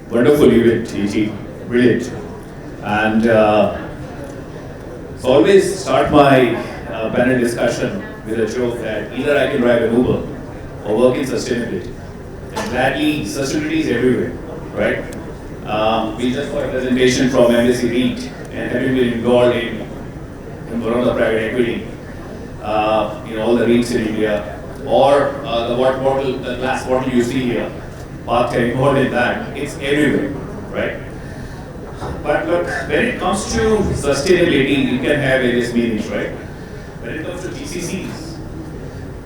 Wonderful event, ET. Brilliant. And so always start my panel discussion with a joke that either I can drive an Uber or work in sustainability. And gladly, sustainability is everywhere, right? We just got a presentation from MSC REIT and having been involved in one of the private equity, all the REITs in India, or the glass bottle you see here, parked and involved in that, it's everywhere, right? But look, when it comes to sustainability, it can have various meanings, right? When it comes to GCCs,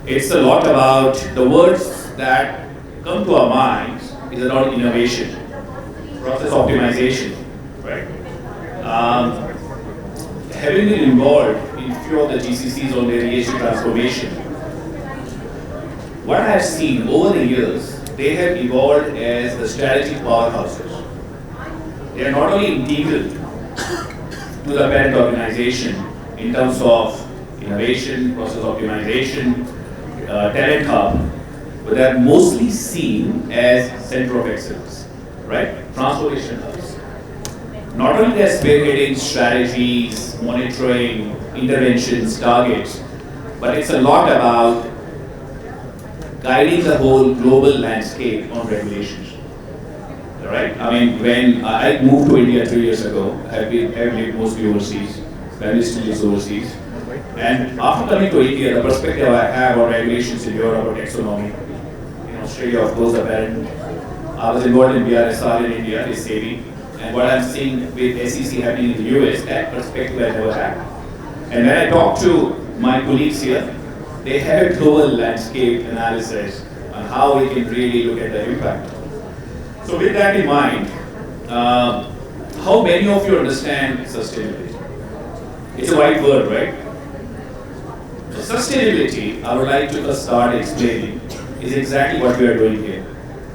it's a lot about the words that come to our minds is about innovation, process optimization, right? Having been involved in few of the GCCs on their ESG transformation, what I have seen over the years, they have evolved as the strategic powerhouses. They are not only integral to the parent organization in terms of innovation, process optimization, talent hub, but they are mostly seen as center of excellence, right? Transformation hubs. Not only they are spearheading strategies, monitoring, interventions, targets, but it's a lot about guiding the whole global landscape on regulations. Right? I mean, when I moved to India 3 years ago, I've lived mostly overseas, family still lives overseas. And after coming to India, the perspective I have on regulations in Europe or taxonomy, in Australia, of course, the parent, I was involved in BRSR in India, is SEBI, and what I'm seeing with SEC happening in the US, that perspective I never had. And when I talk to my colleagues here, they have a global landscape analysis on how we can really look at the impact. So with that in mind, how many of you understand sustainability? It's a wide word, right? So sustainability, I would like to start explaining, is exactly what we are doing here.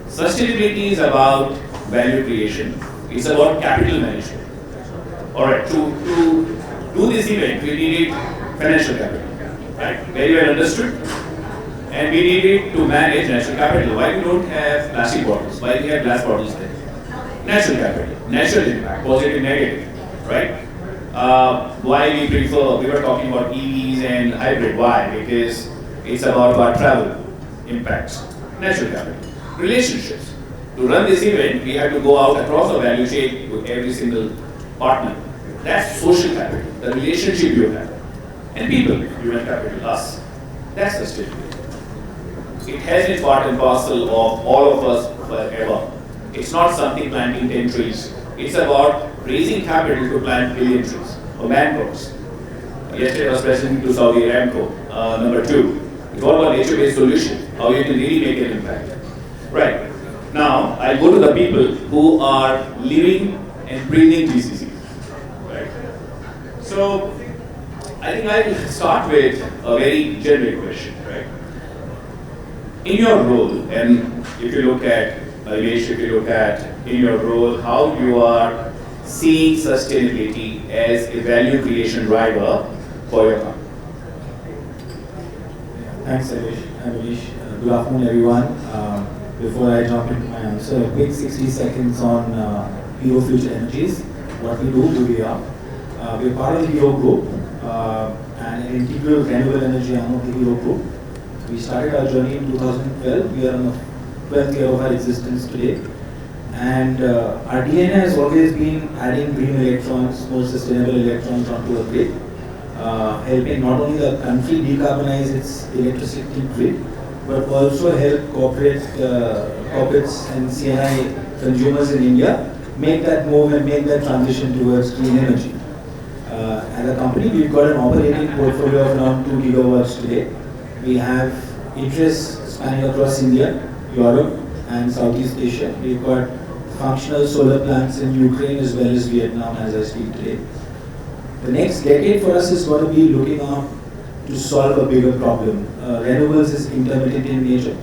Sustainability is about value creation. It's about capital management. Alright, to do this event, we needed financial capital, right? Very well understood. And we needed to manage natural capital. Why we don't have plastic bottles? Why we have glass bottles there? Natural capital, natural impact, positive, negative, right? Why we were talking about EVs and hybrid. Why? Because it's about our travel impacts, natural capital. Relationships. To run this event, we have to go out across the value chain to every single partner. That's social capital, the relationship you have. And people, human capital, us. That's sustainability. It has been part and parcel of all of us forever. It's not something planting 10 trees. It's about raising capital to plant billion trees or mangroves. Yesterday I was presenting to Saudi Aramco, number 2. It's all about nature-based solution, how you can really make an impact. Right. Now, I'll go to the people who are living and breathing GCC. Right. So, I think I'll start with a very generic question, right? In your role, and if you look at, Shailesh, if you look at in your role, how you are seeing sustainability as a value creation driver for your company. Thanks, Shailesh. Manish. Good afternoon, everyone. Before I jump into my answer, a quick 60 seconds on Hero Future Energies. What we do, who we are. We're part of the Hero Group, and an integral renewable energy arm of the Hero Group. We started our journey in 2012. We are on the 12th year of our existence today. And our DNA has always been adding green electrons, more sustainable electrons onto the grid, helping not only the country decarbonize its electricity grid, but also help corporates and CNI consumers in India make that move and make that transition towards clean energy. As a company, we've got an operating portfolio of around 2 gigawatts today. We have interests spanning across India, Europe, and Southeast Asia. We've got functional solar plants in Ukraine as well as Vietnam as I speak today. The next decade for us is going to be looking out to solve a bigger problem. Renewables is intermittent in nature.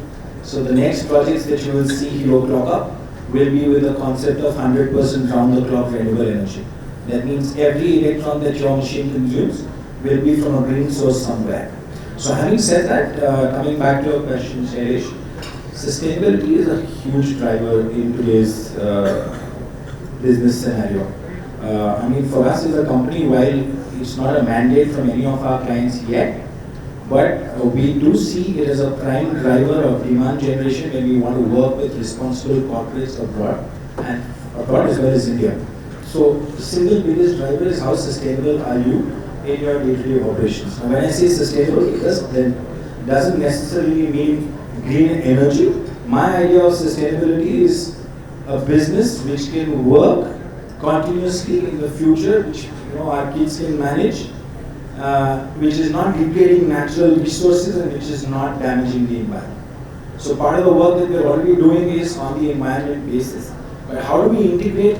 So the next projects that you will see Hero clock up will be with the concept of 100% round-the-clock renewable energy. That means every electron that your machine consumes will be from a green source somewhere. So having said that, coming back to your question, Shailesh, Sustainability is a huge driver in today's business scenario. I mean, for us as a company, while it's not a mandate from any of our clients yet, but we do see it as a prime driver of demand generation when we want to work with responsible corporates abroad and abroad as well as India. So the single biggest driver is how sustainable are you in your day-to-day operations. Now when I say sustainable, it doesn't necessarily mean green energy. My idea of sustainability is a business which can work continuously in the future, which our kids can manage, which is not depleting natural resources and which is not damaging the environment. So part of the work that we're already doing is on the environment basis. But how do we integrate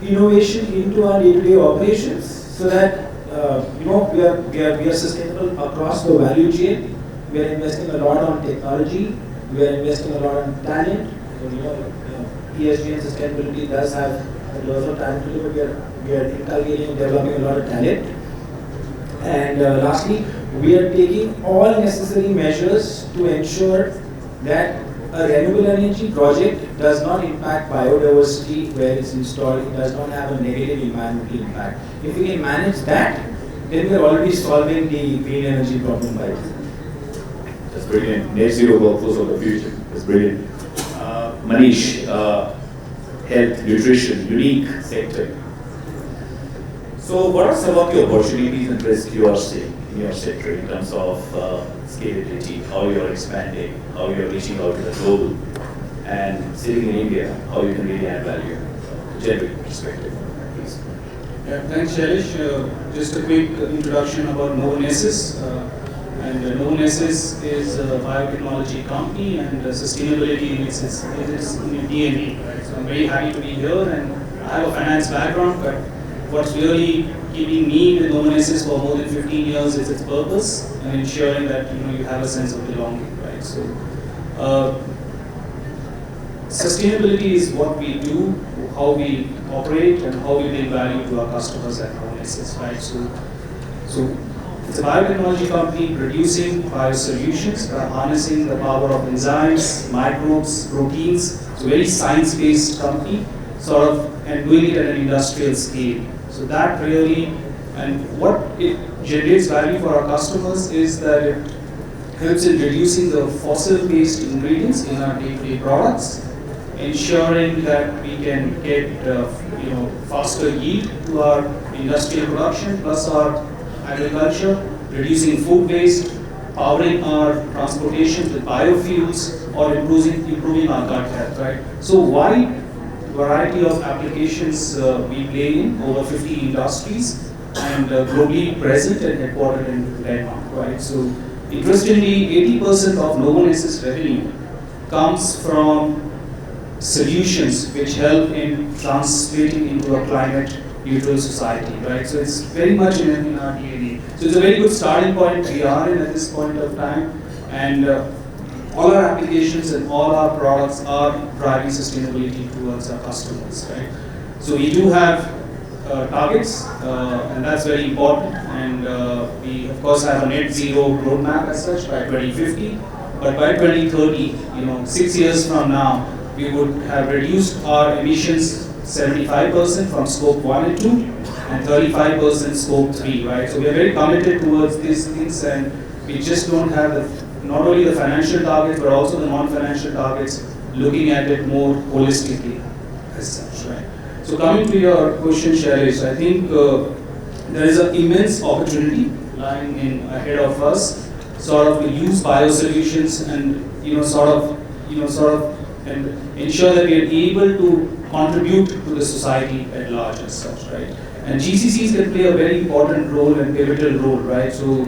innovation into our day-to-day operations so that we are sustainable across the value chain? We are investing a lot on technology. We are investing a lot on talent. ESG and sustainability does have a lot of talent today, but we are inculcating and developing a lot of talent. And lastly, we are taking all necessary measures to ensure that a renewable energy project does not impact biodiversity where it's installed. It does not have a negative environmental impact. If we can manage that, then we are already solving the green energy problem by itself. That's brilliant. Net zero workforce of the future. That's brilliant. Manish, health, nutrition, unique sector. So what are some of the opportunities and risks you are seeing in your sector in terms of scalability, how you are expanding, how you are reaching out to the global, and sitting in India, how you can really add value? General perspective, please. Yeah, thanks, Shailesh. Just a quick introduction about Novonesis. Novonesis is a biotechnology company, and sustainability is in DNA. Right? So I'm very happy to be here, and I have a finance background, but what's really keeping me with Novonesis for more than 15 years is its purpose and ensuring that you have a sense of belonging. Right? So sustainability is what we do, how we operate, and how we bring value to our customers at Novonesis. Right? So it's a biotechnology company producing biosolutions, harnessing the power of enzymes, microbes, proteins. It's a very science-based company, and doing it at an industrial scale. So that really, and what it generates value for our customers is that it helps in reducing the fossil-based ingredients in our day-to-day products, ensuring that we can get faster yield to our industrial production plus our agriculture, reducing food waste, powering our transportation with biofuels, or improving our gut health. Right? So wide variety of applications we play in over 50 industries and globally present and headquartered in Denmark. Right? So interestingly, 80% of Novonesis revenue comes from solutions which help in translating into a climate neutral society, right? So it's very much in our DNA. So it's a very good starting point we are in at this point of time, and all our applications and all our products are driving sustainability towards our customers, right? So we do have targets, and that's very important, and we of course have a net zero roadmap as such by 2050, but by 2030, 6 years from now, we would have reduced our emissions 75% from scope 1 and 2 and 35% scope 3, right? So we are very committed towards these things, and we just don't have not only the financial targets but also the non-financial targets, looking at it more holistically as such, right? So coming to your question, Shailesh, I think there is an immense opportunity lying ahead of us, to use biosolutions and and ensure that we are able to contribute to the society at large as such, right? And GCCs can play a very important role and pivotal role, right? So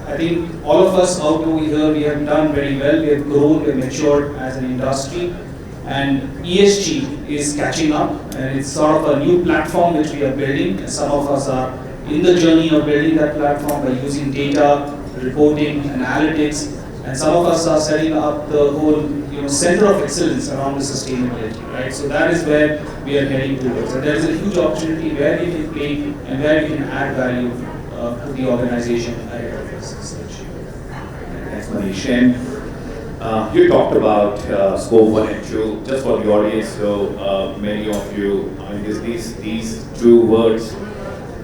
I think all of us out over here, we have done very well. We have grown, we have matured as an industry, and ESG is catching up, and it's sort of a new platform which we are building. And some of us are in the journey of building that platform by using data, reporting, analytics, and some of us are setting up the whole center of excellence around the sustainability, right? So that is where we are heading towards. And there is a huge opportunity where we can play and where we can add value to the organization ahead of us. Thanks, Manish. And You talked about scope 1 and 2, just for the audience, so many of you, I mean, these two words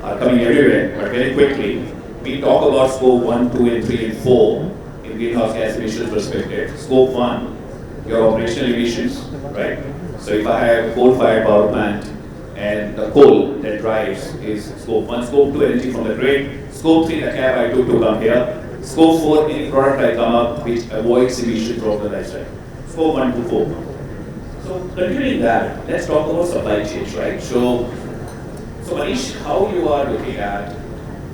are coming everywhere, but very quickly. We talk about scope 1, 2, and 3, and 4 in greenhouse gas emissions perspective. Scope 1, your operational emissions, right? So if I have coal-fired power plant and the coal that drives is scope 1, scope 2, energy from the grid, scope 3, the cab I took to come here, scope 4, any product I come up which avoids emissions throughout the lifestyle. Scope 1 to 4. So continuing that, let's talk about supply chains, right? So Manish, how you are looking at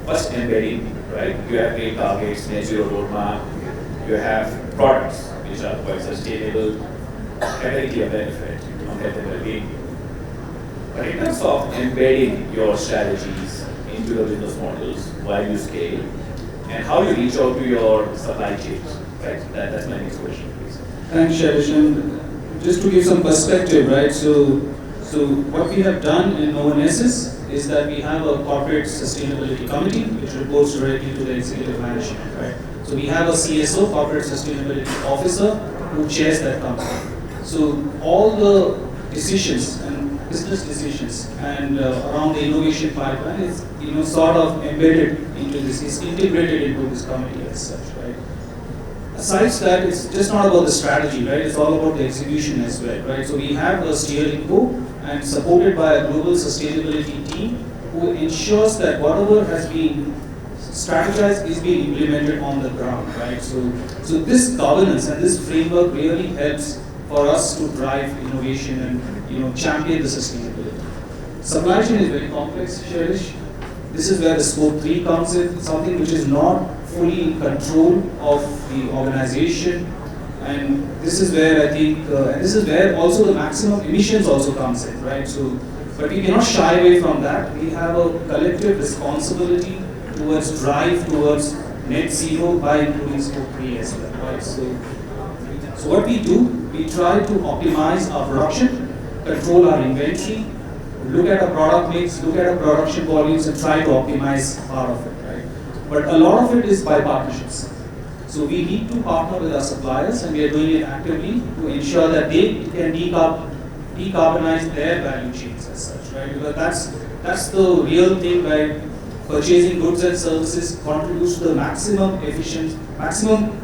first embedding, right? You have great targets, net zero roadmap, you have products which are quite sustainable, very clear benefit on health and well-being. But in terms of embedding your strategies into the business models while you scale, and how you reach out to your supply chains, right? That's my next question, please. Thanks, Shailesh. And just to give some perspective, right? So what we have done in Novonesis is that we have a corporate sustainability committee which reports directly to the executive management, right? So we have a CSO, corporate sustainability officer, who chairs that company. So all the decisions and business decisions and around the innovation pipeline is sort of embedded into this, is integrated into this committee as such, right? Aside that, it's just not about the strategy, right? It's all about the execution as well, right? So we have a steering board and supported by a global sustainability team who ensures that whatever has been strategized is being implemented on the ground, right? So this governance and this framework really helps for us to drive innovation and champion the sustainability. Supply chain is very complex, Shailesh. This is where the scope 3 comes in, something which is not fully in control of the organization, and this is where I think, and this is where also the maximum emissions also comes in, right? So, but we cannot shy away from that. We have a collective responsibility towards drive towards net zero by including scope 3 as well, right? So what we do, we try to optimize our production, control our inventory, look at our product mix, look at our production volumes, and try to optimize part of it, right? But a lot of it is by partnerships. So we need to partner with our suppliers, and we are doing it actively to ensure that they can decarbonize their value chains as such, right? Because that's the real thing, right? Purchasing goods and services contributes to the maximum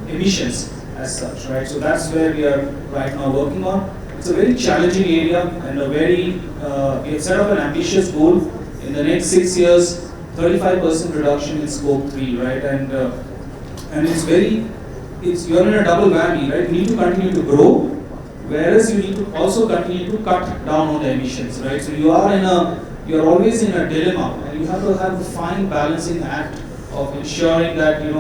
emissions as such, right? So that's where we are right now working on. It's a very challenging area and we have set up an ambitious goal in the next 6 years, 35% reduction in scope 3, right? And you're in a double whammy, right? You need to continue to grow, whereas you need to also continue to cut down on the emissions, right? So you're always in a dilemma, and you have to have a fine balancing act of ensuring that you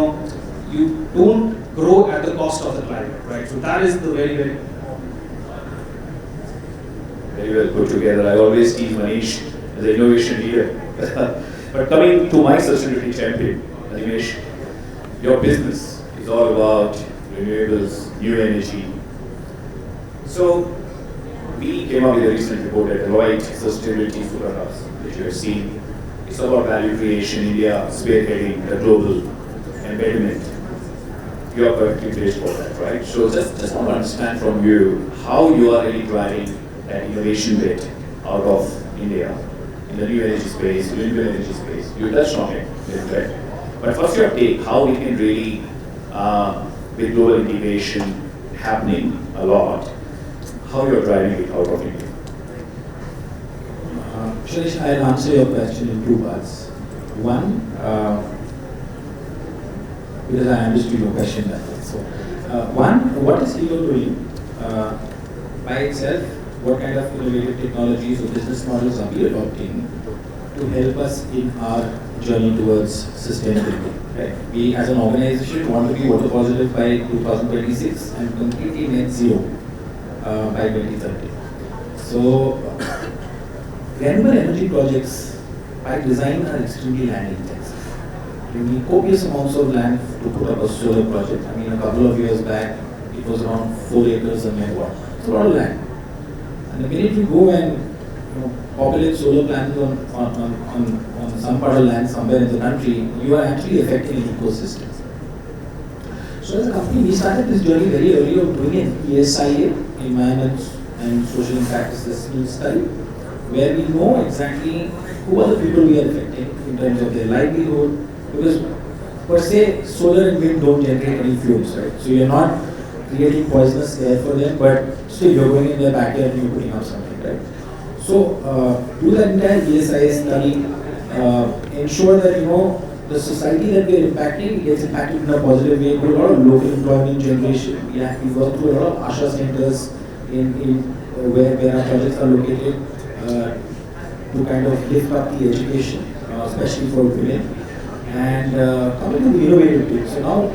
don't grow at the cost of the climate, right? So that is the very, very well put together. I always tease Manish as an innovation leader. But coming to my sustainability champion, Animesh, your business is all about renewables, new energy. So we came up with a recent report at Deloitte, Sustainability Superhouse, which you have seen. It's about value creation, India spearheading the global embedment. You are perfectly placed for that, right? So just want to understand from you how you are really driving that innovation bit out of India in the new energy space, renewable energy space. You touched on it, right? But first your take, how we can really, with global integration happening a lot, how you're driving it out of India? Shailesh, I'll answer your question in two parts. One, because I understood your question that way. So, one, what is Hero doing by itself? What kind of innovative technologies or business models are we adopting to help us in our journey towards sustainability? Right? We, as an organization, want to be water positive by 2026 and completely net zero by 2030. So, renewable energy projects by design are extremely land intensive. You need copious amounts of land to put up a solar project. I mean, a couple of years back, it was around 4 acres a megawatt. It's a lot of land. And the minute you go and populate solar plants on some part of land somewhere in the country, you are actually affecting an ecosystem. So as a company, we started this journey very early of doing an ESIA, Environment and Social Impact Assessment study, where we know exactly who are the people we are affecting in terms of their livelihood, because per se, solar and wind don't generate any fuels, right? So you're not creating poisonous air for them, but still you're going in their backyard and you're putting up something, right? So do that entire ESIA study, ensure that the society that we're impacting gets impacted in a positive way. We do a lot of local employment generation. We work through a lot of ASHA centers in where our projects are located to kind of lift up the education, especially for women. And coming to the innovative bit, so now,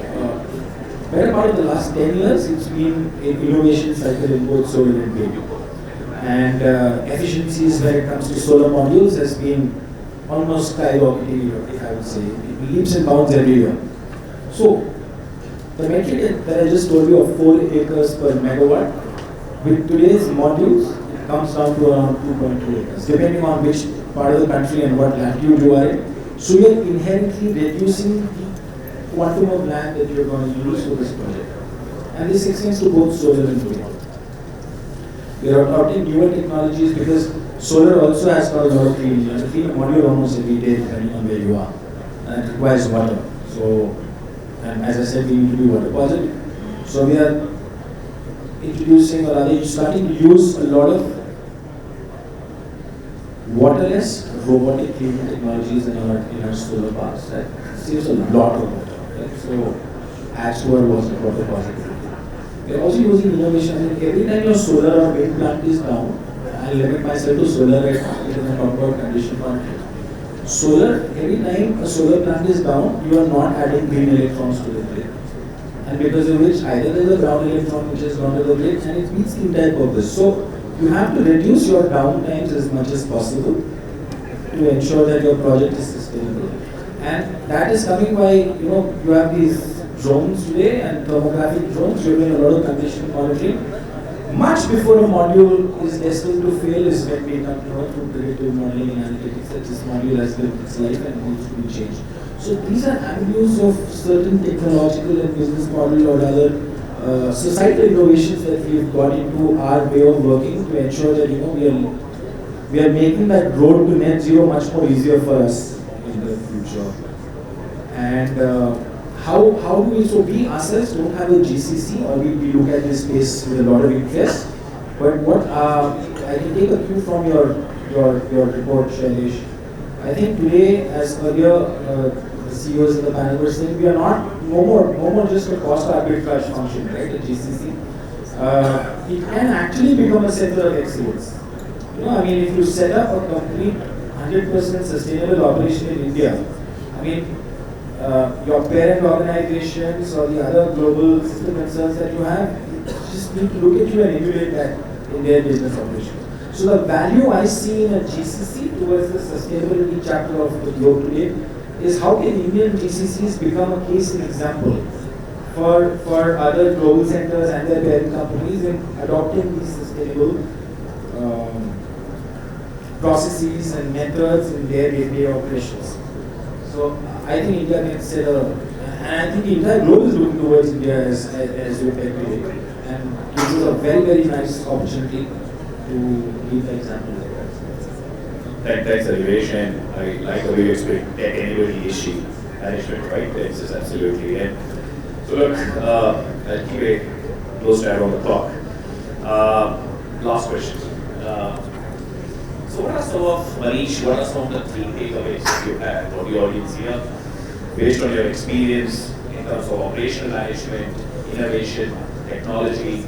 better part of the last 10 years, it's been an innovation cycle in both solar and wind. And efficiencies when it comes to solar modules has been almost skyrocketing, if I would say. It leaps and bounds every year. So, the metric that I just told you of 4 acres per megawatt, with today's modules, it comes down to around 2.2 acres, depending on which part of the country and what latitude you are in. So you're inherently reducing the quantum of land that you're going to use for this project. And this extends to both solar and wind. We are adopting newer technologies because solar also has got a lot of clean energy. Clean module almost every day depending on where you are. And it requires water. So, and as I said, we need to be water positive. So we are introducing, or rather starting to use a lot of waterless robotic cleaning technologies in our solar parks. That saves a lot of water. Right? So adds to our water positivity. We are also using innovation. I mean, every time your solar or wind plant is down, I limit myself to solar right now because I talk about condition boundary. Solar, every time a solar plant is down, you are not adding green electrons to the grid. And because of which either there is a brown electron which has gone to the grid and it meets the entire purpose. So you have to reduce your downtimes as much as possible to ensure that your project is sustainable. And that is coming by, you have these drones today and thermographic drones, you're doing a lot of condition monitoring. Much before a module is destined to fail is when we come through predictive modeling and analytics that this module has lived its life and needs to be changed. So these are avenues of certain technological and business model or other societal innovations that we've got into our way of working to ensure that we are making that road to net zero much more easier for us in the future. And how do we, so we ourselves don't have a GCC or we look at this space with a lot of interest, but what I can take a cue from your report, Shailesh. I think today, as earlier the CEOs in the panel were saying, we are no more just a cost arbitrage function, right, a GCC. It can actually become a center of excellence. I mean, if you set up a complete 100% sustainable operation in India, I mean, your parent organizations or the other global system concerns that you have just need to look at you and emulate that in their business operation. So the value I see in a GCC towards the sustainability chapter of the globe today is how can Indian GCCs become a case and example for other global centers and their parent companies in adopting these sustainable processes and methods in their day-to-day operations. So I think India can set and I think the entire globe is looking towards India as you pegged today. And this is a very, very nice opportunity to give the example of that. Thanks, Animesh, and I like the way you explain tech anybody issue management, right? This is absolutely it. So look, I'll keep a close eye on the clock. Last question. So what are some of the key takeaways that you have for the audience here, based on your experience in terms of operational management, innovation, technology?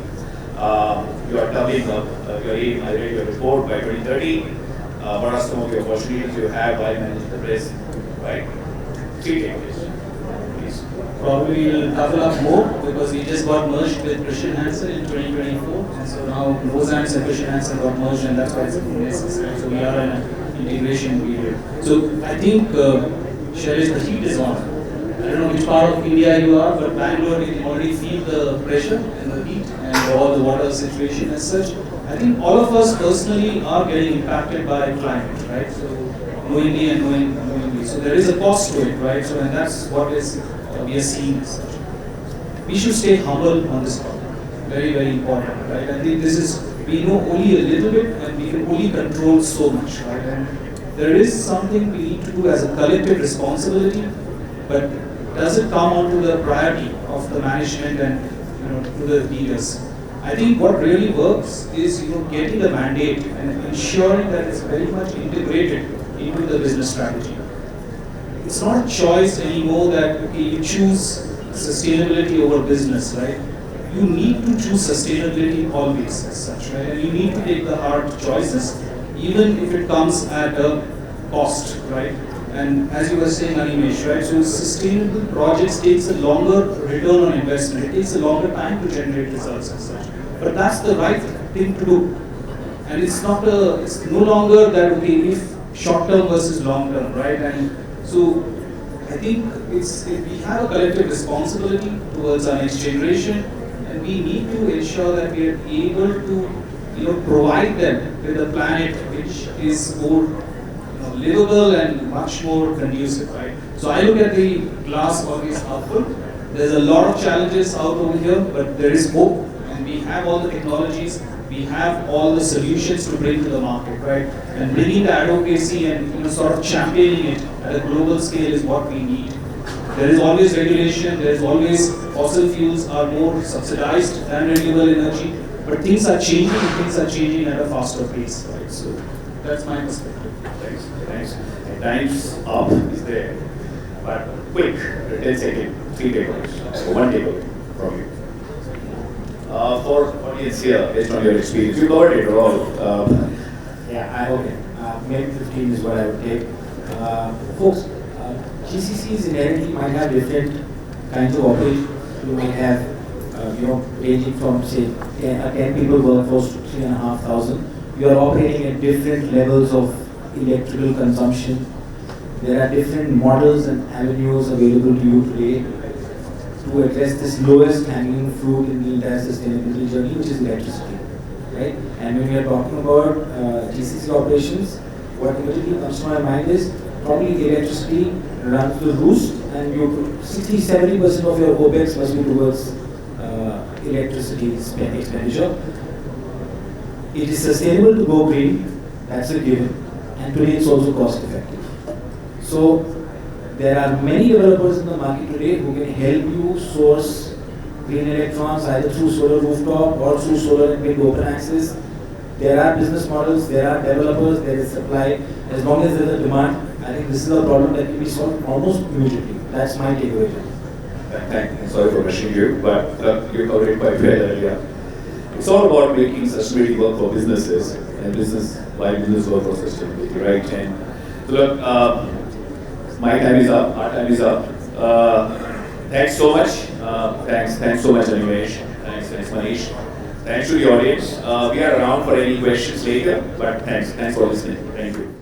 You are doubling up, you are aiming, I read your report, by 2030. What are some of the opportunities you have while managing the risk, right? 3 takeaways, please. Probably will double up more because we just got merged with Christian Hansen in 2024, and so now Rosans and Christian Hansen got merged, and that's why it's necessary. So we are in an integration period. So I think, Shailesh, the heat is on. I don't know which part of India you are, but Bangalore, you can already feel the pressure and the heat and all the water situation as such. I think all of us personally are getting impacted by climate, right? So knowingly and knowingly. So there is a cost to it, right? So and that's what we are seeing as such. we should stay humble on this topic. Very, very important, right? I think this is, we know only a little bit and we can only control so much, right? And there is something we need to do as a collective responsibility, but does it come onto the priority of the management and to the leaders? I think what really works is getting the mandate and ensuring that it's very much integrated into the business strategy. It's not a choice anymore that okay, you choose sustainability over business, right? You need to choose sustainability always as such, right? And you need to take the hard choices, even if it comes at a cost, right? And as you were saying, Animesh, right? So sustainable projects takes a longer return on investment. It takes a longer time to generate results as such. But that's the right thing to do. And it's no longer that okay, if short term versus long term, right? And so I think we have a collective responsibility towards our next generation, and we need to ensure that we are able to provide them with a planet which is more livable and much more conducive, right? So I look at the glass always half full. There's a lot of challenges out over here, but there is hope, and we have all the technologies, we have all the solutions to bring to the market, right? And bringing the advocacy and sort of championing it at a global scale is what we need. There is always regulation, there is always fossil fuels are more subsidized than renewable energy, but things are changing at a faster pace, right? So that's my perspective. Thanks. Time's up is there, but quick, 10 seconds, 3 takeaways, or 1 takeaway from you. For audience here, based on your experience, you covered it all. Maybe 15 is what I would take. Folks, GCCs inherently might have different kinds of operations. You might have, ranging from say a 10 people workforce to 3,500. You are operating at different levels of electrical consumption. There are different models and avenues available to you today to address this lowest hanging fruit in the entire sustainability journey, which is electricity, right? And when we are talking about GCC operations, what immediately comes to my mind is probably electricity runs the roost, and 60-70% of your OPEX must be towards electricity expenditure. It is sustainable to go green, that's a given, and today it's also cost effective. So there are many developers in the market today who can help you source green electrons either through solar rooftop or through solar and wind open access. There are business models, there are developers, there is supply. As long as there is a demand, I think this is a problem that can be solved almost immediately. That's my takeaway. Sorry for rushing you, but you covered it quite well earlier. It's all about making sustainability work for businesses and business work for sustainability, right? And so look, my time is up, our time is up. Thanks so much. Thanks so much, Animesh. Thanks, Manish. Thanks to the audience. We are around for any questions later, but thanks for listening. Thank you.